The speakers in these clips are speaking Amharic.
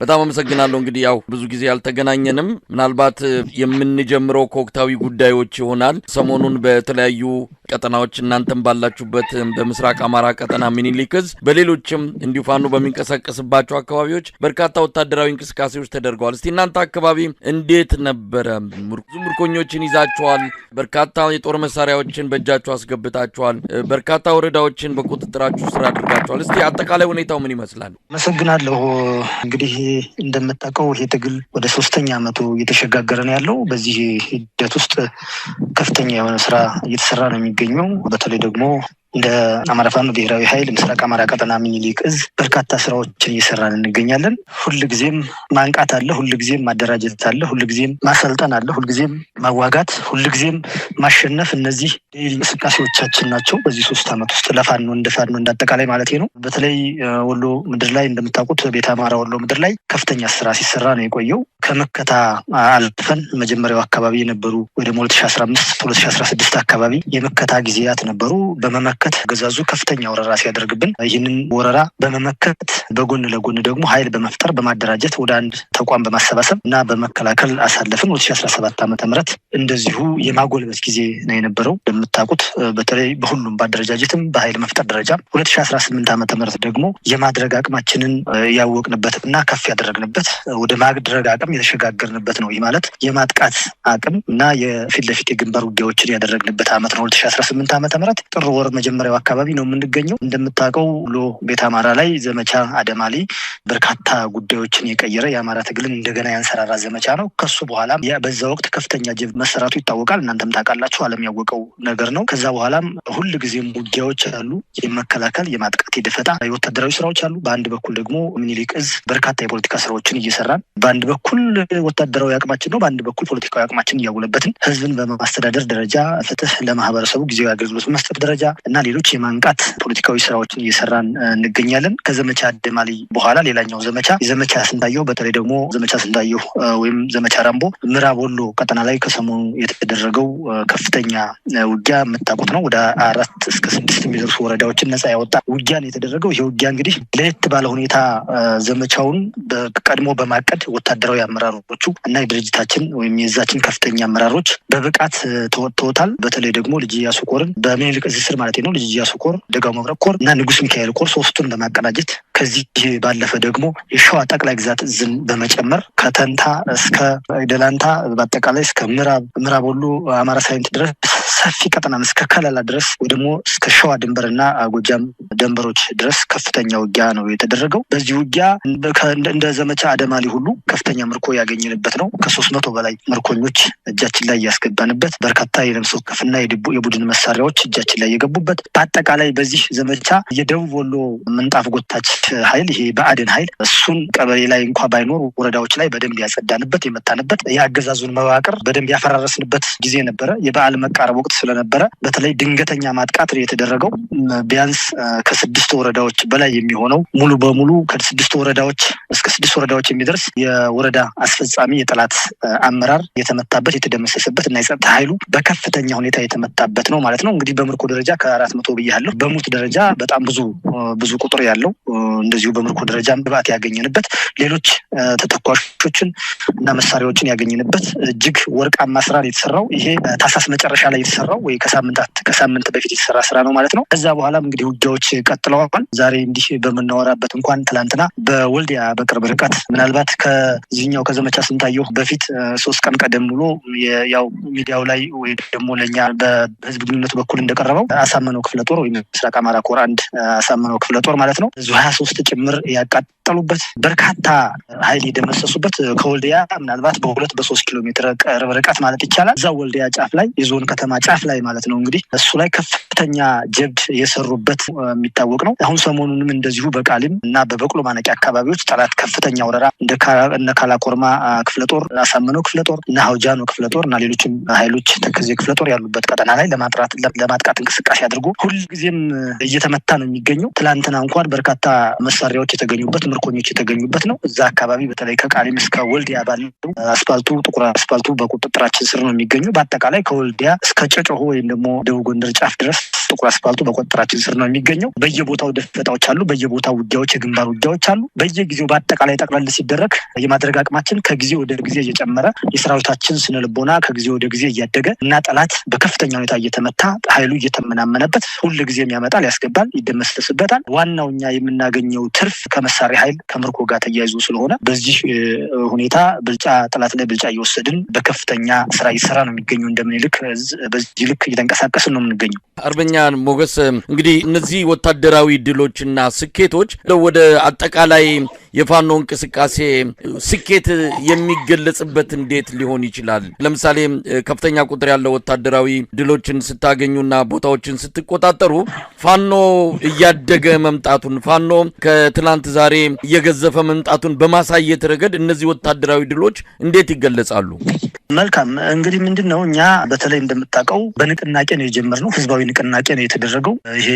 በጣም አመሰግናለሁ። እንግዲህ ያው ብዙ ጊዜ ያልተገናኘንም ምናልባት የምንጀምረው ከወቅታዊ ጉዳዮች ይሆናል። ሰሞኑን በተለያዩ ቀጠናዎች እናንተም ባላችሁበት በምስራቅ አማራ ቀጠና ሚኒሊክ ዕዝ በሌሎችም እንዲሁ ፋኖ በሚንቀሳቀስባቸው አካባቢዎች በርካታ ወታደራዊ እንቅስቃሴዎች ተደርገዋል። እስቲ እናንተ አካባቢ እንዴት ነበረ? ምርኮኞችን ይዛችኋል፣ በርካታ የጦር መሳሪያዎችን በእጃችሁ አስገብታችኋል፣ በርካታ ወረዳዎችን በቁጥጥራችሁ ስር አድርጋችኋል። እስቲ አጠቃላይ ሁኔታው ምን ይመስላል? አመሰግናለሁ። እንግዲህ እንደምታውቀው ይሄ ትግል ወደ 3ኛ ዓመቱ እየተሸጋገረ ነው ያለው። በዚህ ሂደት ውስጥ ከፍተኛ የሆነ ስራ እየተሰራ ነው የሚገኘው። በተለይ ደግሞ እንደ አማራ ፋኖ ብሔራዊ ኃይል ምስራቅ አማራ ቀጠና ሚኒሊክ ዕዝ በርካታ ስራዎችን እየሰራን እንገኛለን። ሁልጊዜም ማንቃት አለ፣ ሁልጊዜም ማደራጀት አለ፣ ሁልጊዜም ማሰልጠን አለ፣ ሁልጊዜም ማዋጋት፣ ሁልጊዜም ማሸነፍ። እነዚህ እንቅስቃሴዎቻችን ናቸው በዚህ 3 ዓመት ውስጥ ለፋኖ እንዳጠቃላይ ማለት ነው። በተለይ ወሎ ምድር ላይ እንደምታውቁት ቤተ አማራ ወሎ ምድር ላይ ከፍተኛ ስራ ሲሰራ ነው የቆየው። ከመከታ አልፈን መጀመሪያው አካባቢ የነበሩ ወደ 2015 2016 አካባቢ የመከታ ጊዜያት ነበሩ። በመመከት ገዛዙ ከፍተኛ ወረራ ሲያደርግብን ይህንን ወረራ በመመከት በጎን ለጎን ደግሞ ኃይል በመፍጠር በማደራጀት ወደ አንድ ተቋም በማሰባሰብ እና በመከላከል አሳለፍን። 2017 ዓ.ም እንደዚሁ የማጎልበት ጊዜ ነው የነበረው እንደምታውቁት። በተለይ በሁሉም በአደረጃጀትም በኃይል መፍጠር ደረጃ 2018 ዓ.ም ደግሞ የማድረግ አቅማችንን ያወቅንበት እና ከፍ ያደረግንበት ወደ ማድረግ አቅም የተሸጋገርንበት ነው። ይህ ማለት የማጥቃት አቅም እና የፊት ለፊት የግንባር ውጊያዎችን ያደረግንበት ዓመት ነው 2018 ዓ.ም። ጥር ወር መጀመሪያው አካባቢ ነው የምንገኘው። እንደምታውቀው ወሎ ቤተ አማራ ላይ ዘመቻ አደማሊ በርካታ ጉዳዮችን የቀየረ የአማራ ትግልን እንደገና ያንሰራራ ዘመቻ ነው። ከሱ በኋላ በዛ ወቅት ከፍተኛ ጀብድ መሰራቱ ይታወቃል። እናንተም ታውቃላችሁ፣ ዓለም ያወቀው ነገር ነው። ከዛ በኋላም ሁልጊዜም ውጊያዎች አሉ፣ የመከላከል የማጥቃት የደፈጣ የወታደራዊ ስራዎች አሉ። በአንድ በኩል ደግሞ ሚኒሊክ ዕዝ በርካታ የፖለቲካ ስራዎችን እየሰራን በአንድ በኩል ወታደራዊ አቅማችን ነው፣ በአንድ በኩል ፖለቲካዊ አቅማችን እያጎለበትን ህዝብን በማስተዳደር ደረጃ ፍትህ ለማህበረሰቡ ጊዜያዊ አገልግሎት መስጠት ደረጃ እና ሌሎች የማንቃት ፖለቲካዊ ስራዎችን እየሰራን እንገኛለን። ከዘመቻ አደማሊ በኋላ ሌላኛው ዘመቻ የዘመቻ ስንታየው በተለይ ደግሞ ዘመቻ ስንታየው ወይም ዘመቻ ራምቦ ምዕራብ ወሎ ቀጠና ላይ ከሰሞኑ የተደረገው ከፍተኛ ውጊያ የምታውቁት ነው። ወደ 4 እስከ 6 የሚደርሱ ወረዳዎችን ነጻ ያወጣ ውጊያን የተደረገው። ይሄ ውጊያ እንግዲህ ለየት ባለ ሁኔታ ዘመቻውን ቀድሞ በማቀድ ወታደራዊ አመራሮቹ እና የድርጅታችን ወይም የዛችን ከፍተኛ አመራሮች በብቃት ተወጥተውታል። በተለይ ደግሞ ልጅ ኢያሱ ኮርን በሚኒሊክ ዕዝ ስር ማለት ነው ልጅ ኢያሱ ኮር፣ ደጋው መብረቅ ኮር እና ንጉስ ሚካኤል ኮር ሶስቱን በማቀናጀት ከዚህ ባለፈ ደግሞ የሸዋ ጠቅላይ ግዛት ዕዝን በመጨመር ከተንታ እስከ ደላንታ በአጠቃላይ እስከ ምዕራብ ወሎ አማራ ሳይንት ድረስ ሰፊ ቀጠና እስከ ከለላ ድረስ ወይ ደግሞ እስከ ሸዋ ድንበርና ጎጃም ድንበሮች ድረስ ከፍተኛ ውጊያ ነው የተደረገው። በዚህ ውጊያ እንደ ዘመቻ አደማሊ ሁሉ ከፍተኛ ምርኮ ያገኘንበት ነው። ከ300 በላይ ምርኮኞች እጃችን ላይ ያስገባንበት፣ በርካታ የነፍስ ወከፍና የቡድን መሳሪያዎች እጃችን ላይ የገቡበት፣ በአጠቃላይ በዚህ ዘመቻ የደቡብ ወሎ ምንጣፍ ጎታች ኃይል ይሄ በአደን ኃይል እሱን ቀበሌ ላይ እንኳ ባይኖር ወረዳዎች ላይ በደንብ ያጸዳንበት የመታንበት፣ የአገዛዙን መዋቅር በደንብ ያፈራረስንበት ጊዜ ነበረ። የበዓል መቃረብ ወቅት ስለነበረ በተለይ ድንገተኛ ማጥቃት የተደረገው ቢያንስ ከ6 ወረዳዎች በላይ የሚሆነው ሙሉ በሙሉ ከ6 ወረዳዎች እስከ 6 ወረዳዎች የሚደርስ የወረዳ አስፈጻሚ የጠላት አመራር የተመታበት የተደመሰሰበት እና የጸጥታ ኃይሉ በከፍተኛ ሁኔታ የተመታበት ነው ማለት ነው። እንግዲህ በምርኮ ደረጃ ከ400 ብያለሁ። በሙት ደረጃ በጣም ብዙ ቁጥር ያለው እንደዚሁ በምርኮ ደረጃ ግብዓት ያገኘንበት፣ ሌሎች ተተኳሾችን እና መሳሪያዎችን ያገኘንበት እጅግ ወርቃማ ስራ የተሰራው ይሄ ታህሳስ መጨረሻ ላይ የተሰራው ወይ ከሳምንት በፊት የተሰራ ስራ ነው ማለት ነው። ከዛ በኋላም እንግዲህ ውጊያዎች ቀጥለዋል። ዛሬ እንዲህ በምናወራበት እንኳን ትላንትና በወልዲያ በቅርብ ርቀት ምናልባት ከዚህኛው ከዘመቻ ስንታየው በፊት 3 ቀን ቀደም ብሎ ያው ሚዲያው ላይ ወይ ደግሞ ለኛ በህዝብ ግንኙነት በኩል እንደቀረበው አሳመነው ክፍለ ጦር ወይ ምስራቅ አማራ ኮር 1 አሳመነው ክፍለ ጦር ማለት ነው 23 ጭምር ያቃጠሉበት፣ በርካታ ኃይል የደመሰሱበት ከወልዲያ ምናልባት በ2-3 ኪሎ ሜትር ቅርብ ርቀት ማለት ይቻላል እዛ ወልዲያ ጫፍ ላይ የዞን ከተማ ጫፍ ላይ ማለት ነው። እንግዲህ እሱ ላይ ከፍተኛ ጀብድ የሰሩበት የሚታወቅ ነው። አሁን ሰሞኑንም እንደዚሁ በቃሊም እና በበቅሎ ማነቂያ አካባቢዎች ጠላት ከፍተኛ ወረራ እነ ካላኮርማ ክፍለ ጦር፣ አሳምነው ክፍለ ጦር፣ እነ ሀውጃኖ ክፍለ ጦር እና ሌሎችም ኃይሎች ተከዜ ክፍለ ጦር ያሉበት ቀጠና ላይ ለማጥቃት እንቅስቃሴ አድርጎ ሁልጊዜም እየተመታ ነው የሚገኘው። ትላንትና እንኳን በርካታ መሳሪያዎች የተገኙበት ምርኮኞች የተገኙበት ነው። እዛ አካባቢ በተለይ ከቃሊም እስከ ወልዲያ ባለው አስፋልቱ ጥቁር አስፋልቱ በቁጥጥራችን ስር ነው የሚገኘው። በአጠቃላይ ከወልዲያ እስከ ጨጨሆ ወይም ደግሞ ደቡብ ጎንደር ጫፍ ድረስ ጥቁር አስፋልቱ በቁጥጥራችን ስር ነው የሚገኘው። በየቦታው ደፈጣዎች አሉ፣ በየቦታው ውጊያዎች፣ የግንባር ውጊያዎች አሉ። በየጊዜው በአጠቃላይ ጠቅለል ሲደረግ የማድረግ አቅማችን ከጊዜ ወደ ጊዜ እየጨመረ የሰራዊታችን ስነልቦና ከጊዜ ወደ ጊዜ እያደገ እና ጠላት በከፍተኛ ሁኔታ እየተመታ ኃይሉ እየተመናመነበት ሁሉ ጊዜም ያመጣል፣ ያስገባል፣ ይደመሰስበታል። ዋናው እኛ የምናገኘው ትርፍ ከመሳሪያ ኃይል ከምርኮ ጋር ተያይዞ ስለሆነ በዚህ ሁኔታ ብልጫ ጠላት ላይ ብልጫ እየወሰድን በከፍተኛ ስራ እየሰራ ነው የሚገኘው። እንደምንልክ በዚህ ልክ እየተንቀሳቀስን ነው የምንገኘው። አርበኛ ሞገስ እንግዲህ እነዚህ ወታደራዊ ድሎችና ስኬቶች ወደ አጠቃላይ የፋኖ እንቅስቃሴ ስኬት የሚገለጽበት እንዴት ሊሆን ይችላል? ለምሳሌ ከፍተኛ ቁጥር ያለው ወታደራዊ ድሎችን ስታገኙና ቦታዎችን ስትቆጣጠሩ ፋኖ እያደገ መምጣቱን ፋኖ ከትላንት ዛሬ እየገዘፈ መምጣቱን በማሳየት ረገድ እነዚህ ወታደራዊ ድሎች እንዴት ይገለጻሉ? መልካም እንግዲህ ምንድነው እኛ በተለይ እንደምታውቀው በንቅናቄ ነው የጀመርነው። ህዝባዊ ንቅናቄ ነው የተደረገው። ይሄ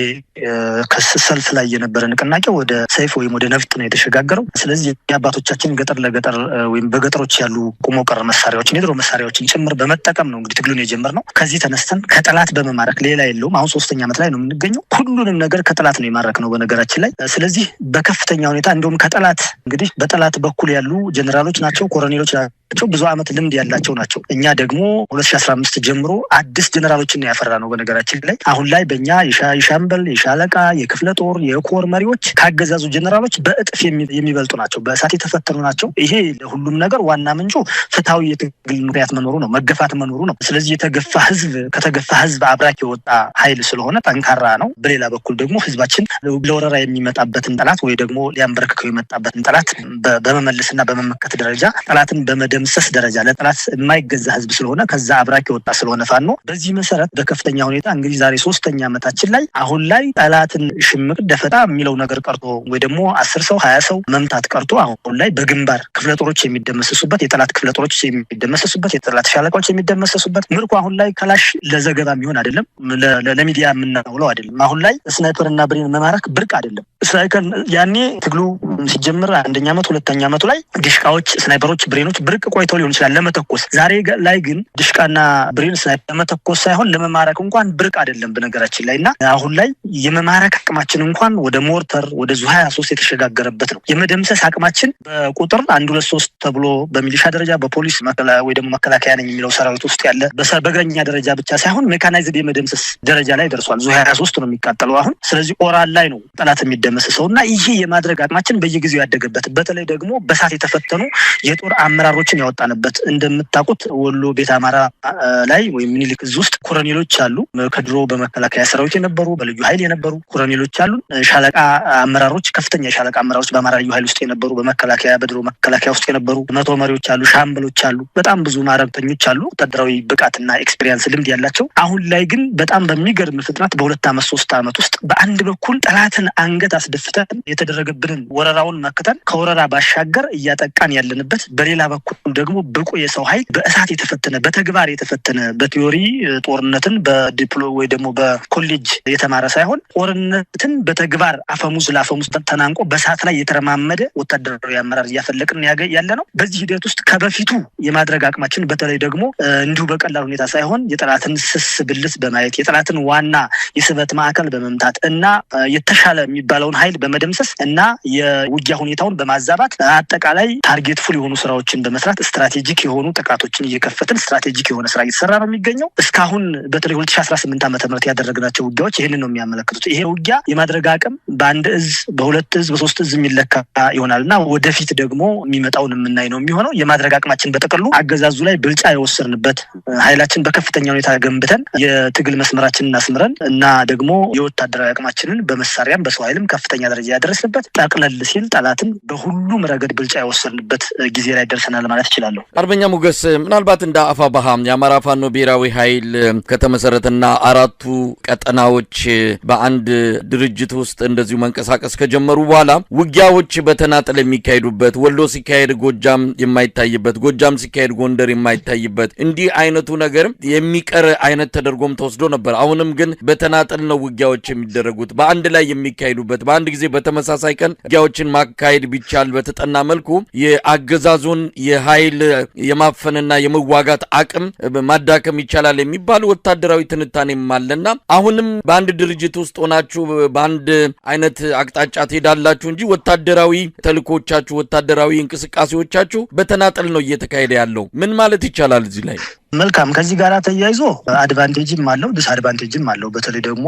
ከሰልፍ ላይ የነበረ ንቅናቄ ወደ ሰይፍ ወይም ወደ ነፍጥ ነው የተሸጋገረው። ስለዚህ የአባቶቻችን ገጠር ለገጠር ወይም በገጠሮች ያሉ ቁሞ ቀር መሳሪያዎችን የድሮ መሳሪያዎችን ጭምር በመጠቀም ነው እንግዲህ ትግሉን የጀመርነው። ከዚህ ተነስተን ከጠላት በመማረክ ሌላ የለውም። አሁን 3ኛ ዓመት ላይ ነው የምንገኘው። ሁሉንም ነገር ከጠላት ነው የማረክ ነው በነገራችን ላይ። ስለዚህ በከፍተኛ ሁኔታ እንደውም ከጠላት እንግዲህ በጠላት በኩል ያሉ ጀነራሎች ናቸው፣ ኮሎኔሎች ናቸው፣ ብዙ ዓመት ልምድ ያላቸው ናቸው። እኛ ደግሞ 2015 ጀምሮ አዲስ ጀነራሎችን ነው ያፈራ ነው በነገራችን ላይ። አሁን ላይ በእኛ የሻምበል፣ የሻለቃ፣ የክፍለ ጦር፣ የኮር መሪዎች ካገዛዙ ጀነራሎች በእጥፍ የሚበልጡ ናቸው። በእሳት የተፈተኑ ናቸው። ይሄ ለሁሉም ነገር ዋና ምንጩ ፍትሃዊ የትግል ምክንያት መኖሩ ነው፣ መገፋት መኖሩ ነው። ስለዚህ የተገፋ ህዝብ ከተገፋ ህዝብ አብራክ የወጣ ኃይል ስለሆነ ጠንካራ ነው። በሌላ በኩል ደግሞ ህዝባችን ለወረራ የሚመጣበትን ጠላት ወይ ደግሞ ሊያንበረክከው የመጣበትን ጠላት በመመለስና በመመከት ደረጃ ጠላትን በመደምሰስ ደረጃ ለጠላት የማይገዛ ህዝብ ስለሆነ ከዛ አብራክ የወጣ ስለሆነ ፋኖ በዚህ መሰረት በከፍተኛ ሁኔታ እንግዲህ ዛሬ 3ኛ ዓመታችን ላይ አሁን ላይ ጠላትን ሽምቅ ደፈጣ የሚለው ነገር ቀርቶ ወይ ደግሞ 10 ሰው 20 ሰው መምታት ቀርቶ አሁን ላይ በግንባር ክፍለ ጦሮች የሚደመሰሱበት፣ የጠላት ክፍለ ጦሮች የሚደመሰሱበት፣ የጠላት ሻለቃዎች የሚደመሰሱበት ምርኮ አሁን ላይ ከላሽ ለዘገባ የሚሆን አይደለም፣ ለሚዲያ የምናውለው አይደለም። አሁን ላይ ስናይፐር እና ብሬን መማረክ ብርቅ አይደለም። ያኔ ትግሉ ሲጀምር 1ኛ ዓመት 2ኛ ዓመቱ ላይ ዲሽቃዎች፣ ስናይፐሮች፣ ብሬኖች ብርቅ ቆይተው ሊሆን ይችላል ለመተኮስ። ዛሬ ላይ ግን ዲሽቃና ብሬን ስናይፐር ለመተኮስ ሳይሆን ለመማረክ እንኳን ብርቅ አይደለም በነገራችን ላይ። እና አሁን ላይ የመማረክ አቅማችን እንኳን ወደ ሞርተር ወደ ዙ 23 የተሸጋገረበት ነው። የመደምሰስ አቅማችን በቁጥር 1 2 3 ተብሎ በሚሊሻ ደረጃ በፖሊስ ወይ ደግሞ መከላከያ ነኝ የሚለው ሰራዊት ውስጥ ያለ በእግረኛ ደረጃ ብቻ ሳይሆን ሜካናይዝድ የመደምሰስ ደረጃ ላይ ደርሷል። ዙ 23 ነው የሚቃጠለው አሁን። ስለዚህ ኦራል ላይ ነው ጠላት የሚደመሰሰው እና ይሄ የማድረግ አቅማችን በየጊዜው ያደገበት፣ በተለይ ደግሞ በሳት የተፈተኑ የጦር አመራሮችን ያወጣንበት። እንደምታውቁት ወሎ ቤት አማራ ላይ ወይም ምኒልክ እዝ ውስጥ ኮሎኔሎች አሉ። ከድሮ በመከላከያ ሰራዊት የነበሩ በልዩ ኃይል የነበሩ ኮሎኔሎች አሉ። ሻለቃ አመራሮች፣ ከፍተኛ ሻለቃ አመራሮች በአማራ ልዩ ኃይል ውስጥ የነበሩ በመከላከያ በድሮ መከላከያ ውስጥ የነበሩ መቶ መሪዎች አሉ፣ ሻምበሎች አሉ፣ በጣም ብዙ ማረብተኞች አሉ፣ ወታደራዊ ብቃትና ኤክስፒሪየንስ ልምድ ያላቸው። አሁን ላይ ግን በጣም በሚገርም ፍጥነት በ2 ዓመት 3 ዓመት ውስጥ በአንድ በኩል ጠላትን አንገት አስደፍተን የተደረገብንን ወረራውን መክተን ከወረራ ባሻገር እያጠቃን ያለንበት፣ በሌላ በኩል ደግሞ ብቁ የሰው ኃይል በእሳት የተፈተነ በተግባር የተፈተነ በቲዮሪ ጦርነትን በዲፕሎ ወይ ደግሞ በኮሌጅ የተማረ ሳይሆን ጦርነትን በተግባር አፈሙዝ ለአፈሙዝ ተናንቆ በእሳት ላይ የተረማመደ ወታደራዊ አመራር እያፈለቅን ያለ ነው። በዚህ ሂደት ውስጥ ከበፊቱ የማድረግ አቅማችን በተለይ ደግሞ እንዲሁ በቀላል ሁኔታ ሳይሆን የጠላትን ስስ ብልት በማየት የጠላትን ዋና የስበት ማዕከል በመምታት እና የተሻለ የሚባለውን ኃይል በመደምሰስ እና የውጊያ ሁኔታውን በማዛባት አጠቃላይ ታርጌት ፉል የሆኑ ስራዎችን በመስራት ስትራቴጂክ የሆኑ ጥቃቶችን እየከፈትን ስትራቴጂክ የሆነ ስራ እየተሰራ ነው የሚገኘው። እስካሁን በተለይ 2018 ዓ.ም ያደረግናቸው ውጊያዎች ይሄንን ነው የሚያመለክቱት። ይሄ ውጊያ የማድረግ አቅም በአንድ እዝ፣ በሁለት እዝ፣ በሶስት እዝ የሚለካ ይሆናልና ወደፊት ደግሞ የሚመጣውን የምናይ ነው የሚሆነው። የማድረግ አቅማችን በተቀሉ አገዛዙ ላይ ብልጫ የወሰድንበት ኃይላችን በከፍተኛ ሁኔታ ገንብተን የትግል መስመራችንን አስምረን እና ደግሞ የወታደራዊ አቅማችንን በመሳሪያም በሰው ኃይልም ከፍተኛ ደረጃ ያደረስንበት ጠቅለል ሲል ጠላትን በሁሉም ረገድ ብልጫ የወሰንበት ጊዜ ላይ ደርሰናል ማለት እችላለሁ። አርበኛ ሞገስ ምናልባት እንደ አፋባሃ የአማራ ፋኖ ብሔራዊ ኃይል ከተመሰረተና አራቱ ቀጠናዎች በአንድ ድርጅት ውስጥ እንደዚሁ መንቀሳቀስ ከጀመሩ በኋላ ውጊያዎች በተናጠል የሚካሄዱበት ወሎ ሲካሄድ ጎጃም የማይታይበት ጎጃም ሲካሄድ ጎንደር የማይታይበት እንዲህ አይነቱ ነገር የሚቀር አይነት ተደርጎም ተወስዶ ነበር። አሁንም ግን በተናጠል ነው ውጊያዎች የሚደረጉት በአንድ ላይ የሚካሄዱበት በአንድ ጊዜ በተመሳሳይ ቀን ውጊያዎችን ማካሄድ ቢቻል በተጠና መልኩ የአገዛዙን የኃይል የማፈንና የመዋጋት አቅም ማዳከም ይቻላል የሚባል ወታደራዊ ትንታኔም አለና አሁንም በአንድ ድርጅት ውስጥ ሆናችሁ በአንድ አይነት አቅጣጫ ትሄዳላችሁ እንጂ ወታደራዊ ተልእኮቻችሁ ወታደራዊ እንቅስቃሴዎቻችሁ በተናጠል ነው እየተካሄደ ያለው። ምን ማለት ይቻላል እዚህ ላይ? መልካም ከዚህ ጋር ተያይዞ አድቫንቴጅም አለው ዲስአድቫንቴጅም አለው። በተለይ ደግሞ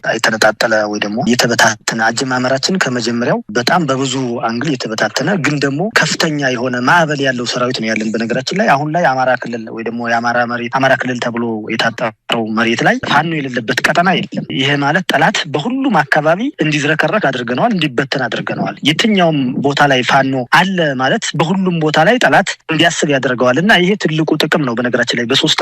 የተነጣጠለ ወይ ደግሞ የተበታተነ አጀማመራችን ከመጀመሪያው በጣም በብዙ አንግል የተበታተነ ግን ደግሞ ከፍተኛ የሆነ ማዕበል ያለው ሰራዊት ነው ያለን። በነገራችን ላይ አሁን ላይ አማራ ክልል ወይ ደግሞ አማራ ክልል ተብሎ የታጠረው መሬት ላይ ፋኖ የሌለበት ቀጠና የለም። ይሄ ማለት ጠላት በሁሉም አካባቢ እንዲዝረከረክ አድርገነዋል፣ እንዲበተን አድርገነዋል። የትኛውም ቦታ ላይ ፋኖ አለ ማለት በሁሉም ቦታ ላይ ጠላት እንዲያስብ ያደርገዋል እና ይሄ ትልቁ ጥቅም ነው። በነገራችን በሶስት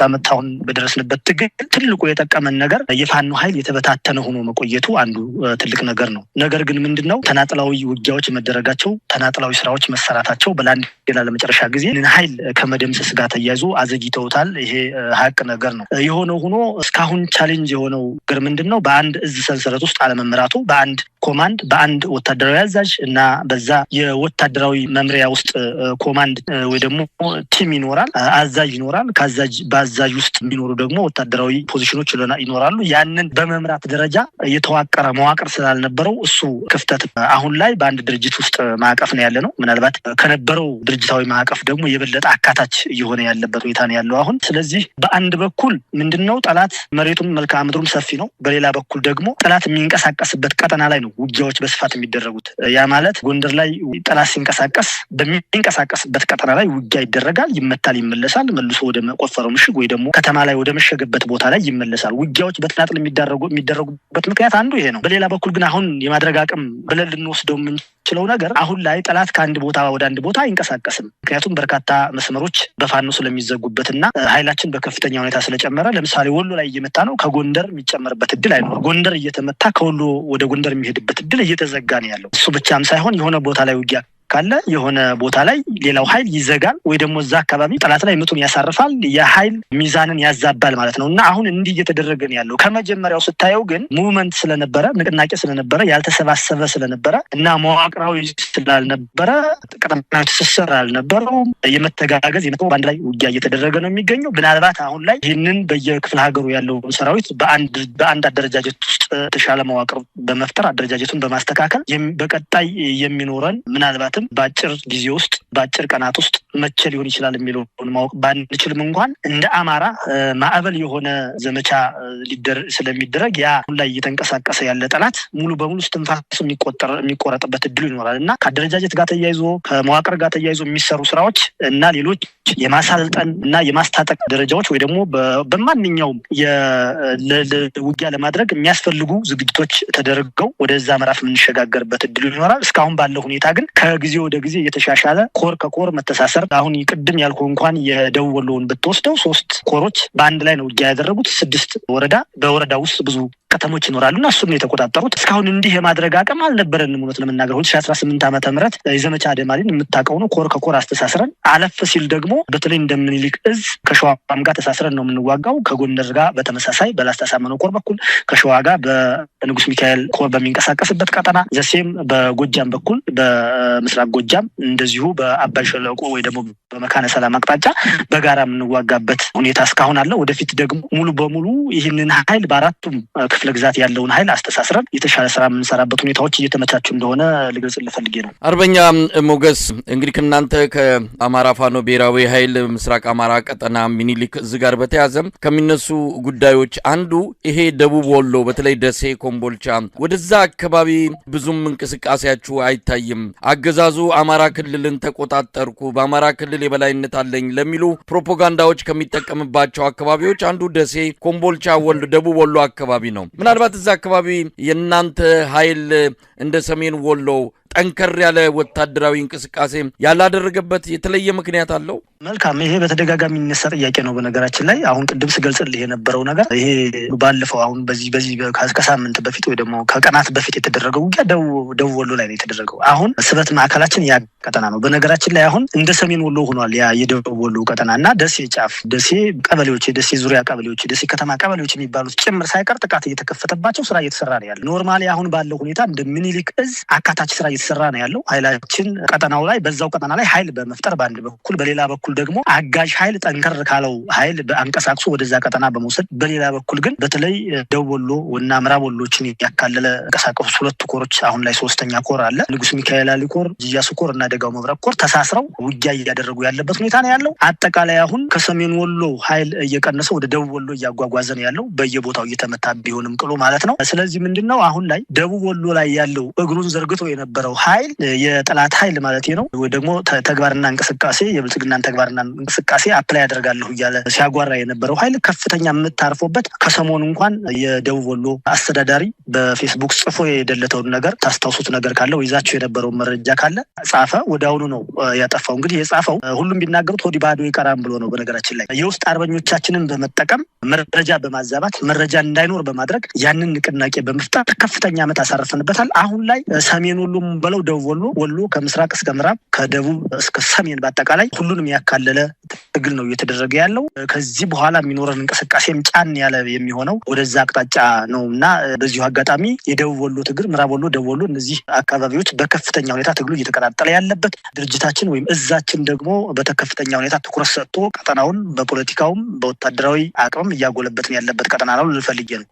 አመት አሁን በደረስንበት ትግል ትልቁ የጠቀመን ነገር የፋኖ ኃይል የተበታተነ ሆኖ መቆየቱ አንዱ ትልቅ ነገር ነው። ነገር ግን ምንድነው ተናጥላዊ ውጊያዎች መደረጋቸው ተናጥላዊ ስራዎች መሰራታቸው በላንዴላ ለመጨረሻ ጊዜ ኃይል ከመደምሰስ ጋር ተያይዞ አዘግይተውታል። ይሄ ሀቅ ነገር ነው። የሆነው ሆኖ እስካሁን ቻሌንጅ የሆነው ነገር ምንድነው በአንድ እዝ ሰንሰለት ውስጥ አለመመራቱ በአንድ ኮማንድ በአንድ ወታደራዊ አዛዥ እና በዛ የወታደራዊ መምሪያ ውስጥ ኮማንድ ወይ ደግሞ ቲም ይኖራል፣ አዛዥ ይኖራል። በአዛዥ ውስጥ የሚኖሩ ደግሞ ወታደራዊ ፖዚሽኖች ይኖራሉ። ያንን በመምራት ደረጃ የተዋቀረ መዋቅር ስላልነበረው እሱ ክፍተት አሁን ላይ በአንድ ድርጅት ውስጥ ማዕቀፍ ነው ያለ ነው። ምናልባት ከነበረው ድርጅታዊ ማዕቀፍ ደግሞ የበለጠ አካታች እየሆነ ያለበት ሁኔታ ነው ያለው አሁን። ስለዚህ በአንድ በኩል ምንድነው ጠላት መሬቱም መልክዓ ምድሩም ሰፊ ነው። በሌላ በኩል ደግሞ ጠላት የሚንቀሳቀስበት ቀጠና ላይ ነው ውጊያዎች በስፋት የሚደረጉት። ያ ማለት ጎንደር ላይ ጠላት ሲንቀሳቀስ በሚንቀሳቀስበት ቀጠና ላይ ውጊያ ይደረጋል፣ ይመታል፣ ይመለሳል፣ መልሶ ወደ መቆፈረው ምሽግ ወይ ደግሞ ከተማ ላይ ወደ መሸገበት ቦታ ላይ ይመለሳል። ውጊያዎች በተናጥል የሚደረጉበት ምክንያት አንዱ ይሄ ነው። በሌላ በኩል ግን አሁን የማድረግ አቅም ብለን ልንወስደው የምንችለው ነገር አሁን ላይ ጠላት ከአንድ ቦታ ወደ አንድ ቦታ አይንቀሳቀስም። ምክንያቱም በርካታ መስመሮች በፋኖ ስለሚዘጉበትና ኃይላችን በከፍተኛ ሁኔታ ስለጨመረ ለምሳሌ ወሎ ላይ እየመታ ነው፣ ከጎንደር የሚጨመርበት እድል አይኖርም። ጎንደር እየተመታ ከወሎ ወደ ጎንደር የሚሄድበት እድል እየተዘጋ ነው ያለው። እሱ ብቻም ሳይሆን የሆነ ቦታ ላይ ውጊያ ካለ የሆነ ቦታ ላይ ሌላው ኃይል ይዘጋል ወይ ደግሞ እዛ አካባቢ ጠላት ላይ ምቱን ያሳርፋል፣ የኃይል ሚዛንን ያዛባል ማለት ነው እና አሁን እንዲህ እየተደረገ ነው ያለው። ከመጀመሪያው ስታየው ግን ሙቭመንት ስለነበረ ንቅናቄ ስለነበረ ያልተሰባሰበ ስለነበረ እና መዋቅራዊ ስላልነበረ ቀጠናዊ ትስስር አልነበረው የመተጋገዝ በአንድ ላይ ውጊያ እየተደረገ ነው የሚገኘው። ምናልባት አሁን ላይ ይህንን በየክፍለ ሀገሩ ያለው ሰራዊት በአንድ አደረጃጀት ውስጥ የተሻለ መዋቅር በመፍጠር አደረጃጀቱን በማስተካከል በቀጣይ የሚኖረን ምናልባት በአጭር ጊዜ ውስጥ በአጭር ቀናት ውስጥ መቼ ሊሆን ይችላል የሚለውን ማወቅ ባንችልም እንኳን እንደ አማራ ማዕበል የሆነ ዘመቻ ስለሚደረግ ያ አሁን ላይ እየተንቀሳቀሰ ያለ ጠላት ሙሉ በሙሉ እስትንፋሱ የሚቆረጥበት እድሉ ይኖራል እና ከአደረጃጀት ጋር ተያይዞ ከመዋቅር ጋር ተያይዞ የሚሰሩ ስራዎች እና ሌሎች የማሳልጠን እና የማስታጠቅ ደረጃዎች ወይ ደግሞ በማንኛውም ውጊያ ለማድረግ የሚያስፈልጉ ዝግጅቶች ተደርገው ወደዛ ምዕራፍ የምንሸጋገርበት እድሉ ይኖራል። እስካሁን ባለው ሁኔታ ግን ከጊዜ ወደ ጊዜ እየተሻሻለ ኮር ከኮር መተሳሰር አሁን ቅድም ያልኩ እንኳን የደቡብ ወሎውን ብትወስደው 3 ኮሮች በአንድ ላይ ነው ውጊያ ያደረጉት። 6 ወረዳ በወረዳ ውስጥ ብዙ ከተሞች ይኖራሉና እሱን ነው የተቆጣጠሩት። እስካሁን እንዲህ የማድረግ አቅም አልነበረንም። እውነት ለመናገር 2018 ዓመተ ምህረት የዘመቻ አደማሊን የምታውቀው ነው። ኮር ከኮር አስተሳስረን አለፍ ሲል ደግሞ በተለይ እንደምንልክ እዝ ከሸዋም ጋር ተሳስረን ነው የምንዋጋው። ከጎንደር ጋር በተመሳሳይ በላስታ ሳመነው ኮር በኩል ከሸዋ ጋር በንጉስ ሚካኤል ኮር በሚንቀሳቀስበት ቀጠና ዘሴም በጎጃም በኩል በምስራቅ ጎጃም እንደዚሁ በአባይ ሸለቆ ወይ ደግሞ በመካነ ሰላም አቅጣጫ በጋራ የምንዋጋበት ሁኔታ እስካሁን አለ። ወደፊት ደግሞ ሙሉ በሙሉ ይህንን ኃይል በአራቱም ክፍለ ግዛት ያለውን ኃይል አስተሳስረን የተሻለ ስራ የምንሰራበት ሁኔታዎች እየተመቻቹ እንደሆነ ልገልጽ ልፈልጌ ነው። አርበኛ ሞገስ እንግዲህ ከናንተ ከአማራ ፋኖ ብሔራዊ ኃይል ምስራቅ አማራ ቀጠና ሚኒሊክ እዚህ ጋር በተያዘ ከሚነሱ ጉዳዮች አንዱ ይሄ ደቡብ ወሎ በተለይ ደሴ ኮምቦልቻ ወደዛ አካባቢ ብዙም እንቅስቃሴያችሁ አይታይም። አገዛዙ አማራ ክልልን ተቆጣጠርኩ በአማራ ክልል የበላይነት አለኝ ለሚሉ ፕሮፓጋንዳዎች ከሚጠቀምባቸው አካባቢዎች አንዱ ደሴ ኮምቦልቻ ወሎ ደቡብ ወሎ አካባቢ ነው። ምናልባት እዛ አካባቢ የናንተ ኃይል እንደ ሰሜን ወሎ ጠንከር ያለ ወታደራዊ እንቅስቃሴ ያላደረገበት የተለየ ምክንያት አለው? መልካም፣ ይሄ በተደጋጋሚ የሚነሳ ጥያቄ ነው። በነገራችን ላይ አሁን ቅድም ስገልጽልህ የነበረው ነገር ይሄ ባለፈው አሁን በዚህ ከሳምንት በፊት ወይ ደግሞ ከቀናት በፊት የተደረገው ውጊያ ደቡብ ወሎ ላይ ነው የተደረገው። አሁን ስበት ማዕከላችን ያ ቀጠና ነው። በነገራችን ላይ አሁን እንደ ሰሜን ወሎ ሆኗል ያ የደቡብ ወሎ ቀጠናና ደሴ ጫፍ፣ ደሴ ቀበሌዎች፣ የደሴ ዙሪያ ቀበሌዎች፣ የደሴ ከተማ ቀበሌዎች የሚባሉት ጭምር ሳይቀር ጥቃት እየተከፈተባቸው ስራ እየተሰራ ነው ያለው። ኖርማሊ አሁን ባለው ሁኔታ እንደ ሚኒሊክ እዝ አካታች ስራ እየተሰራ ነው ያለው። ኃይላችን ቀጠናው ላይ በዛው ቀጠና ላይ ኃይል በመፍጠር በአንድ በኩል፣ በሌላ በኩል ደግሞ አጋዥ ኃይል ጠንከር ካለው ኃይል በአንቀሳቅሶ ወደዛ ቀጠና በመውሰድ፣ በሌላ በኩል ግን በተለይ ደቡብ ወሎ እና ምዕራብ ወሎችን ያካለለ አንቀሳቀሱ ሁለት ኮሮች አሁን ላይ ሶስተኛ ኮር አለ። ንጉስ ሚካኤል አሊ ኮር፣ ጂያሱ ኮር እና ደጋው መብረቅ ኮር ተሳስረው ውጊያ እያደረጉ ያለበት ሁኔታ ነው ያለው። አጠቃላይ አሁን ከሰሜን ወሎ ኃይል እየቀነሰ ወደ ደቡብ ወሎ እያጓጓዘ ነው ያለው፣ በየቦታው እየተመታ ቢሆንም ቅሎ ማለት ነው። ስለዚህ ምንድነው አሁን ላይ ደቡብ ወሎ ላይ ያለው እግሩን ዘርግቶ የነበረው ኃይል የጠላት ኃይል ማለት ነው ወይ ደግሞ ተግባርና እንቅስቃሴ የብልጽግናን ተግባርና እንቅስቃሴ አፕላይ ያደርጋለሁ እያለ ሲያጓራ የነበረው ኃይል ከፍተኛ የምታርፎበት ከሰሞኑ እንኳን የደቡብ ወሎ አስተዳዳሪ በፌስቡክ ጽፎ የደለተውን ነገር ታስታውሱት ነገር ካለ ወይዛቸው የነበረው መረጃ ካለ ጻፈ። ወደ አሁኑ ነው ያጠፋው። እንግዲህ የጻፈው ሁሉም ቢናገሩት ሆዲ ባዶ ይቀራም ብሎ ነው። በነገራችን ላይ የውስጥ አርበኞቻችንን በመጠቀም መረጃ በማዛባት መረጃ እንዳይኖር በማድረግ ያንን ንቅናቄ በመፍጠር ከፍተኛ ዓመት አሳርፈንበታል። አሁን ላይ ሰሜን ወሎም በለው ደቡብ ወሎ ከምስራቅ እስከ ምዕራብ ከደቡብ እስከ ሰሜን በአጠቃላይ ሁሉንም ያካለለ ትግል ነው እየተደረገ ያለው። ከዚህ በኋላ የሚኖረን እንቅስቃሴም ጫን ያለ የሚሆነው ወደዛ አቅጣጫ ነውና በዚሁ አጋጣሚ የደቡብ ወሎ ትግል፣ ምዕራብ ወሎ፣ ደቡብ ወሎ እነዚህ አካባቢዎች በከፍተኛ ሁኔታ ትግሉ እየተቀጣጠለ ያለበት፣ ድርጅታችን ወይም እዛችን ደግሞ በከፍተኛ ሁኔታ ትኩረት ሰጥቶ ቀጠናውን በፖለቲካውም በወታደራዊ አቅምም እያጎለበትን ያለበት ቀጠና ነው ልፈልጌ ነው።